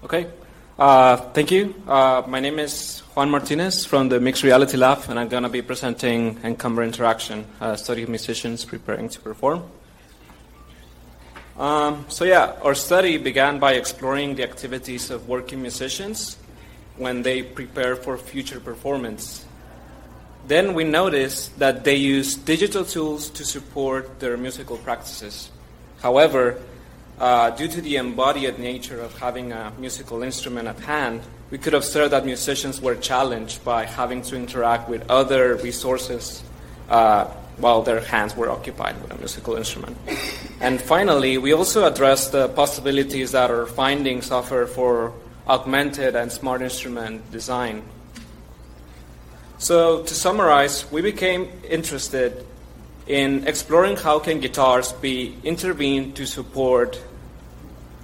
Okay. Thank you. My name is Juan Martinez from the Mixed Reality Lab, and I'm going to be presenting Encumber Interaction, a study of musicians preparing to perform. Our study began by exploring the activities of working musicians when they prepare for future performance. Then we noticed that they use digital tools to support their musical practices. However, due to the embodied nature of having a musical instrument at hand, we could observe that musicians were challenged by having to interact with other resources while their hands were occupied with a musical instrument. And finally, we also addressed the possibilities that our findings offer for augmented and smart instrument design. So to summarize, we became interested in exploring how can guitars be intervened to support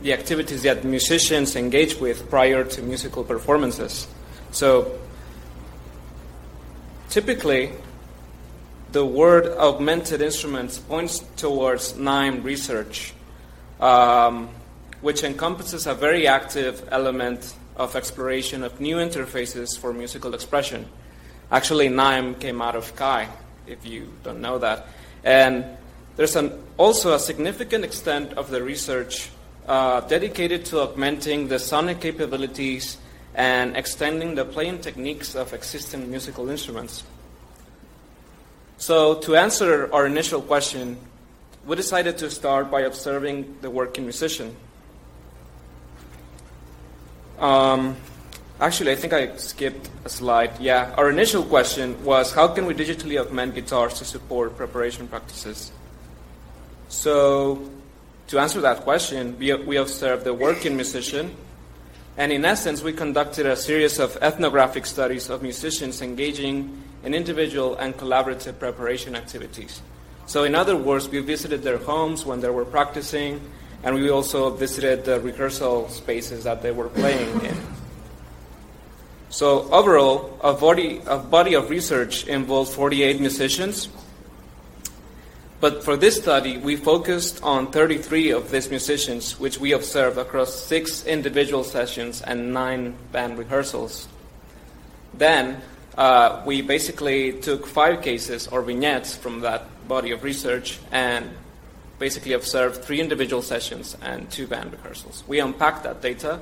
the activities that musicians engage with prior to musical performances. So typically, the word augmented instruments points towards NIME research, which encompasses a very active element of exploration of new interfaces for musical expression. Actually, NIME came out of CHI, if you don't know that. And there's also a significant extent of the research dedicated to augmenting the sonic capabilities and extending the playing techniques of existing musical instruments. So to answer our initial question, we decided to start by observing the working musician. Actually, I think I skipped a slide. Yeah, our initial question was, how can we digitally augment guitars to support preparation practices? So to answer that question, we observed the working musician, and in essence, we conducted a series of ethnographic studies of musicians engaging in individual and collaborative preparation activities. So in other words, we visited their homes when they were practicing, and we also visited the rehearsal spaces that they were playing in. So overall, a body of research involved 48 musicians. But for this study, we focused on 33 of these musicians, which we observed across 6 individual sessions and 9 band rehearsals. Then we basically took 5 cases or vignettes from that body of research and basically observed 3 individual sessions and 2 band rehearsals. We unpacked that data.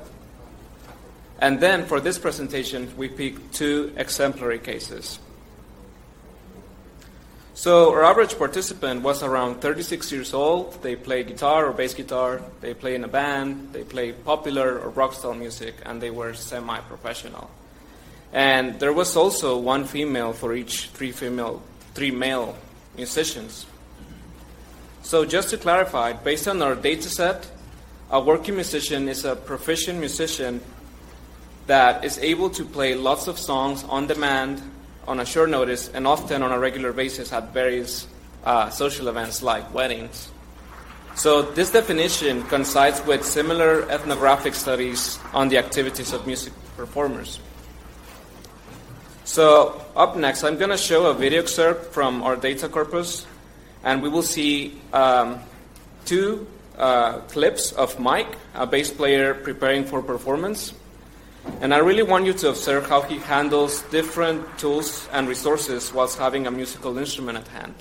And then for this presentation, we picked 2 exemplary cases. So our average participant was around 36 years old. They play guitar or bass guitar. They play in a band. They play popular or rock style music, and they were semi-professional. And there was also 1 female for each 3 male musicians. So just to clarify, based on our data set, a working musician is a proficient musician that is able to play lots of songs on demand, on a short notice, and often on a regular basis at various social events like weddings. So this definition coincides with similar ethnographic studies on the activities of music performers. So up next, I'm going to show a video excerpt from our data corpus, and we will see 2 clips of Mike, a bass player preparing for performance. And I really want you to observe how he handles different tools and resources whilst having a musical instrument at hand.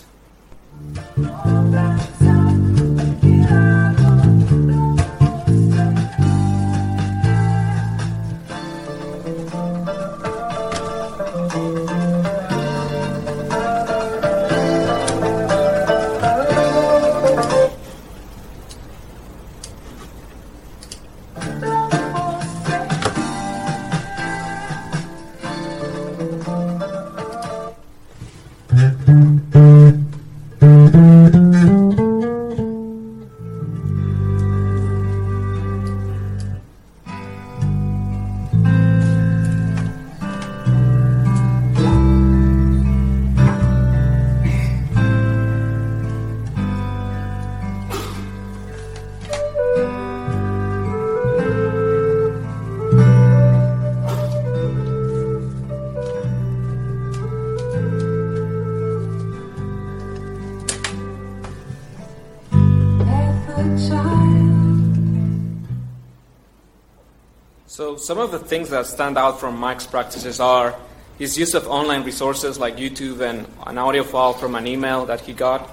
So some of the things that stand out from Mike's practices are his use of online resources like YouTube and an audio file from an email that he got,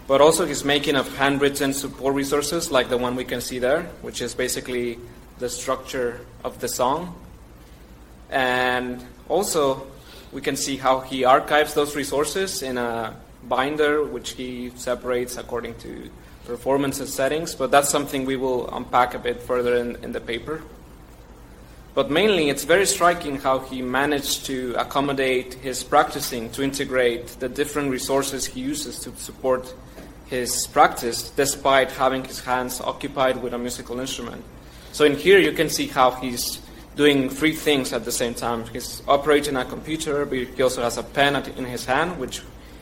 but also his making of handwritten support resources like the one we can see there, which is basically the structure of the song. And also we can see how he archives those resources in a binder which he separates according to performance and settings, but that's something we will unpack a bit further in the paper. But mainly, it's very striking how he managed to accommodate his practicing to integrate the different resources he uses to support his practice, despite having his hands occupied with a musical instrument. So in here, you can see how he's doing three things at the same time. He's operating a computer, but he also has a pen in his hand, which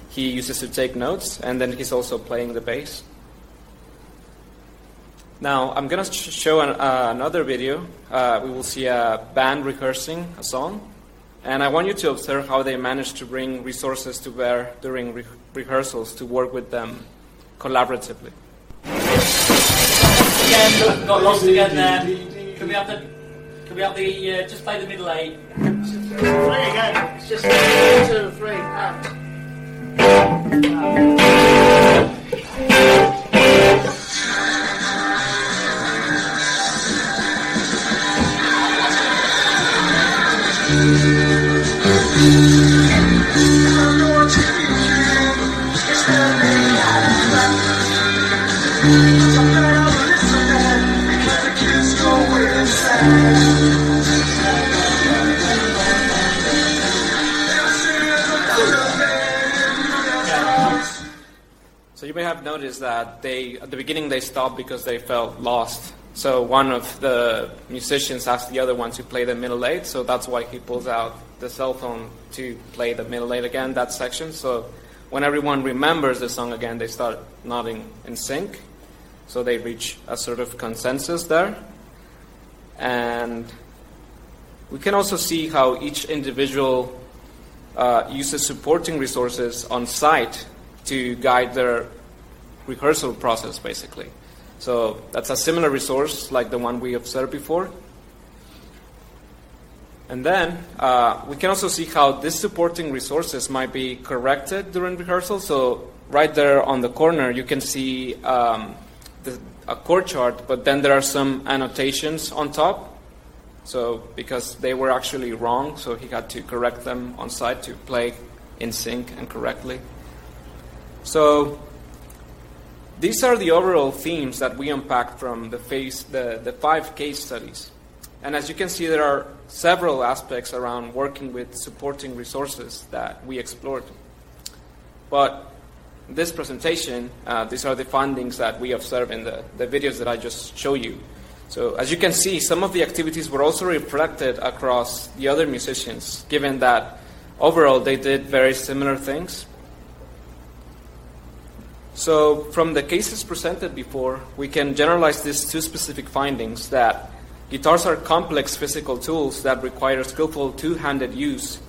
he uses to take notes, and then he's also playing the bass. Now, I'm going to show another video. We will see a band rehearsing a song. And I want you to observe how they manage to bring resources to bear during rehearsals to work with them collaboratively. Again, got lost again there. Can we have the just play the middle eight? Play again. It's just 1, 2, 3, and. So you may have noticed that at the beginning they stopped because they felt lost. So one of the musicians asked the other one to play the middle eight, so that's why he pulls out the cell phone to play the middle eight again, that section. So when everyone remembers the song again, they start nodding in sync. So they reach a sort of consensus there. And we can also see how each individual uses supporting resources on site to guide their rehearsal process, basically. So that's a similar resource like the one we observed before. And then we can also see how these supporting resources might be corrected during rehearsal. So right there on the corner, you can see a chord chart, but then there are some annotations on top. So because they were actually wrong, so he had to correct them on site to play in sync and correctly. So these are the overall themes that we unpacked from the 5 case studies. And as you can see, there are several aspects around working with supporting resources that we explored. But in this presentation, these are the findings that we observed in the videos that I just showed you. So as you can see, some of the activities were also reflected across the other musicians, given that overall they did very similar things. So from the cases presented before, we can generalize these 2 specific findings: that guitars are complex physical tools that require skillful two-handed use,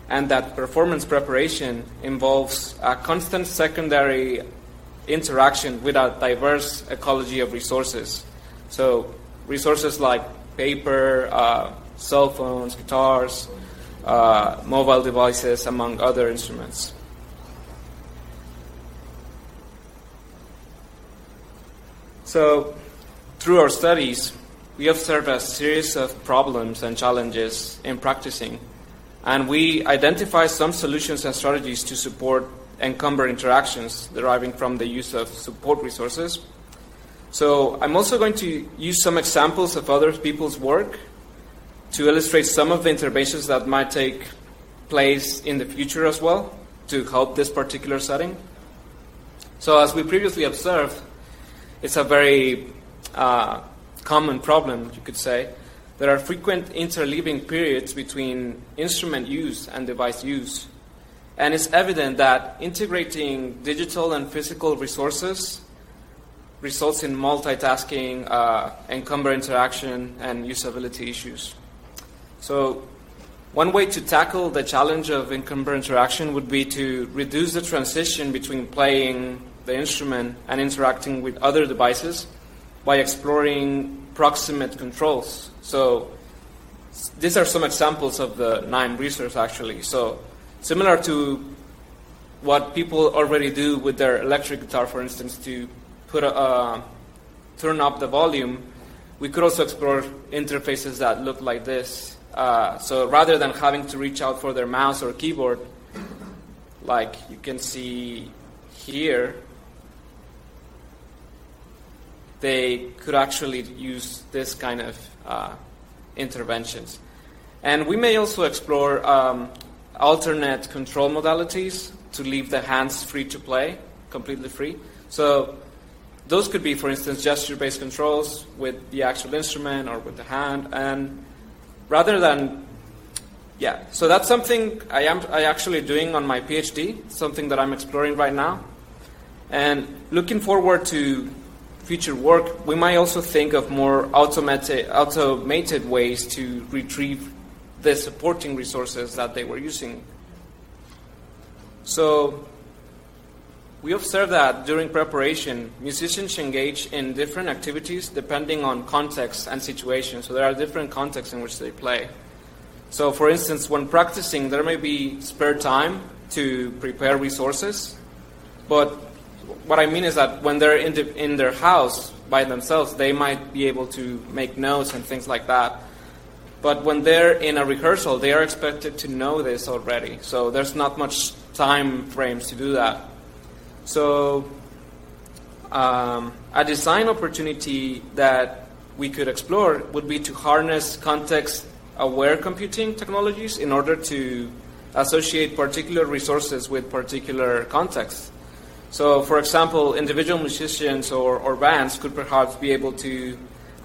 and that performance preparation involves a constant secondary interaction with a diverse ecology of resources. So resources like paper, cell phones, guitars, mobile devices, among other instruments. So through our studies, we observed a series of problems and challenges in practicing, and we identified some solutions and strategies to support encumbered interactions deriving from the use of support resources. So I'm also going to use some examples of other people's work to illustrate some of the interventions that might take place in the future as well to help this particular setting. So as we previously observed, it's a very common problem, you could say. There are frequent interleaving periods between instrument use and device use. And it's evident that integrating digital and physical resources results in multitasking, encumbered interaction, and usability issues. So one way to tackle the challenge of encumbered interaction would be to reduce the transition between playing the instrument and interacting with other devices by exploring proximate controls. So these are some examples of the NIME research, actually. So similar to what people already do with their electric guitar, for instance, to turn up the volume, we could also explore interfaces that look like this. So rather than having to reach out for their mouse or keyboard, like you can see here, they could actually use this kind of interventions. And we may also explore alternate control modalities to leave the hands free to play, completely free. So those could be, for instance, gesture-based controls with the actual instrument or with the hand. And rather than, so that's something I actually doing on my PhD, something that I'm exploring right now. And looking forward to future work, we might also think of more automated ways to retrieve the supporting resources that they were using. So we observe that during preparation, musicians engage in different activities depending on context and situation. So there are different contexts in which they play. So for instance, when practicing, there may be spare time to prepare resources. But what I mean is that when they're in their house by themselves, they might be able to make notes and things like that. But when they're in a rehearsal, they are expected to know this already. So there's not much time frames to do that. So a design opportunity that we could explore would be to harness context-aware computing technologies in order to associate particular resources with particular contexts. So, for example, individual musicians or bands could perhaps be able to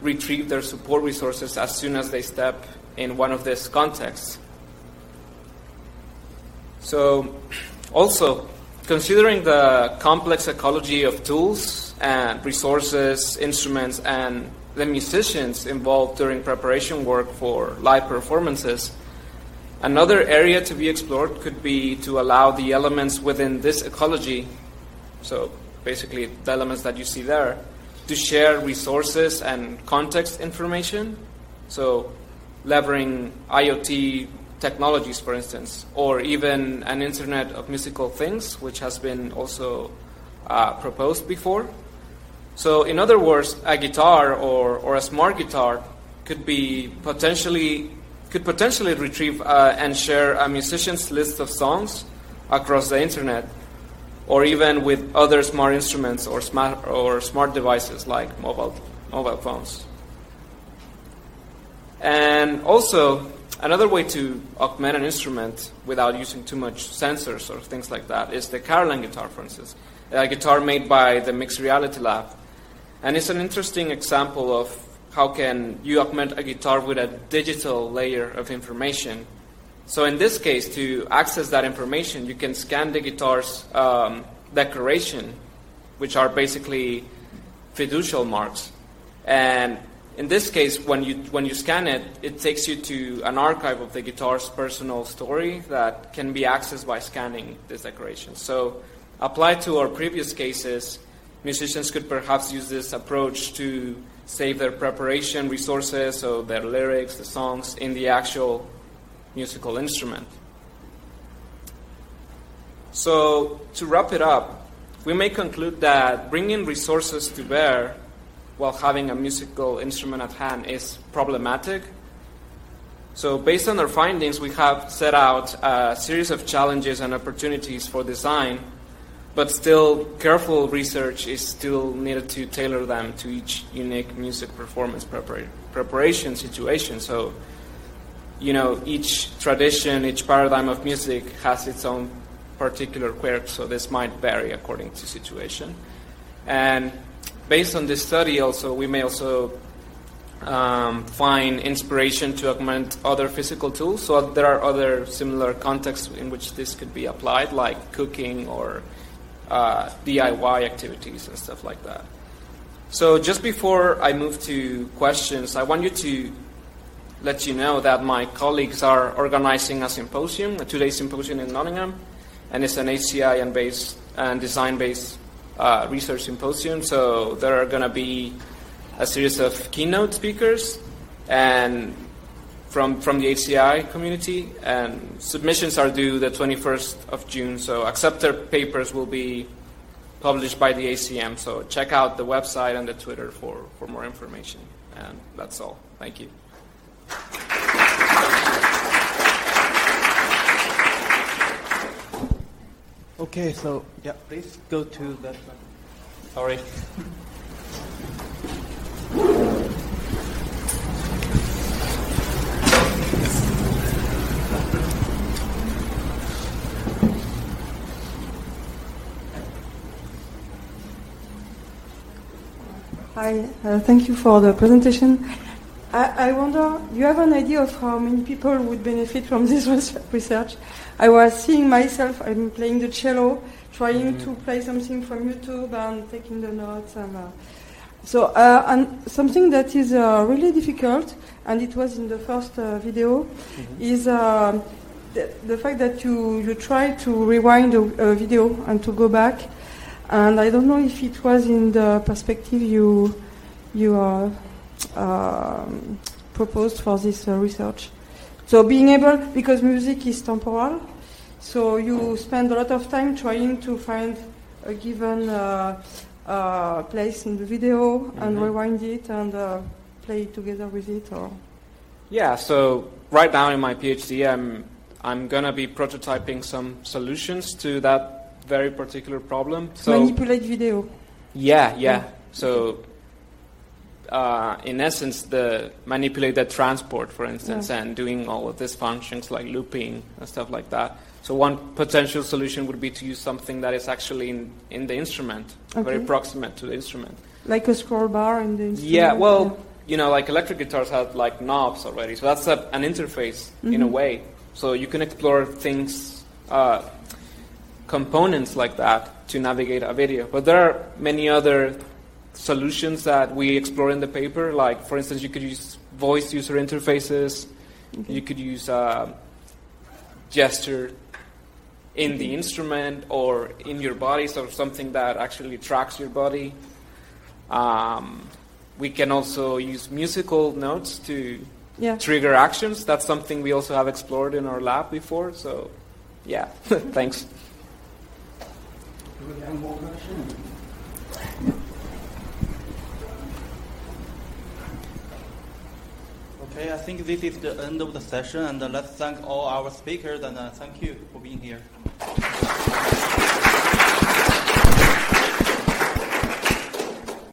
retrieve their support resources as soon as they step in one of these contexts. So, also, considering the complex ecology of tools and resources, instruments, and the musicians involved during preparation work for live performances, another area to be explored could be to allow the elements within this ecology, so basically the elements that you see there, to share resources and context information. So leveraging IoT technologies, for instance, or even an Internet of Musical Things, which has been also proposed before. So in other words, a guitar or a smart guitar could potentially retrieve and share a musician's list of songs across the Internet, or even with other smart instruments or smart devices like mobile phones. And also, another way to augment an instrument without using too much sensors or things like that is the Caroline guitar, for instance, a guitar made by the Mixed Reality Lab. And it's an interesting example of how can you augment a guitar with a digital layer of information. So in this case, to access that information, you can scan the guitar's decoration, which are basically fiducial marks. And in this case, when you scan it, it takes you to an archive of the guitar's personal story that can be accessed by scanning this decoration. So applied to our previous cases, musicians could perhaps use this approach to save their preparation resources, so their lyrics, the songs, in the actual musical instrument. So to wrap it up, we may conclude that bringing resources to bear while having a musical instrument at hand is problematic. So based on our findings, we have set out a series of challenges and opportunities for design, but still careful research is still needed to tailor them to each unique music performance preparation situation. So, each tradition, each paradigm of music has its own particular quirks, so this might vary according to situation. And based on this study also, we may also find inspiration to augment other physical tools. So there are other similar contexts in which this could be applied, like cooking or DIY activities and stuff like that. So just before I move to questions, I want to let you know that my colleagues are organizing a symposium, a 2-day symposium in Nottingham, and it's an HCI and design-based research symposium. So there are going to be a series of keynote speakers, and from the HCI community, and submissions are due the 21st of June. So accepted papers will be published by the ACM. So check out the website and the Twitter for more information. And that's all. Thank you. Okay, so yeah, please go to that one. Sorry. Hi, thank you for the presentation. I wonder, do you have an idea of how many people would benefit from this research? I was seeing myself, I'm playing the cello, trying to play something from YouTube and taking the notes. And something that is really difficult, and it was in the first video, is the fact that you try to rewind a video and to go back. And I don't know if it was in the perspective you proposed for this research. So being able, because music is temporal, so you spend a lot of time trying to find a given place in the video and rewind it and play it together with it. Or Yeah, so right now in my PhD, I'm gonna be prototyping some solutions to that very particular problem. So manipulate video. Yeah. So in essence, the manipulated transport, for instance, and doing all of these functions like looping and stuff like that. So one potential solution would be to use something that is actually in the instrument, very proximate to the instrument. Like a scroll bar in the instrument. Yeah, well, you know, like electric guitars have like knobs already, so that's an interface in a way. So you can explore things, components like that to navigate a video. But there are many other solutions that we explore in the paper. Like, for instance, you could use voice user interfaces. You could use gesture in the instrument or in your body, so something that actually tracks your body. We can also use musical notes to trigger actions. That's something we also have explored in our lab before. So, yeah, thanks. Do we have more questions? Okay, I think this is the end of the session, and let's thank all our speakers, and thank you for being here.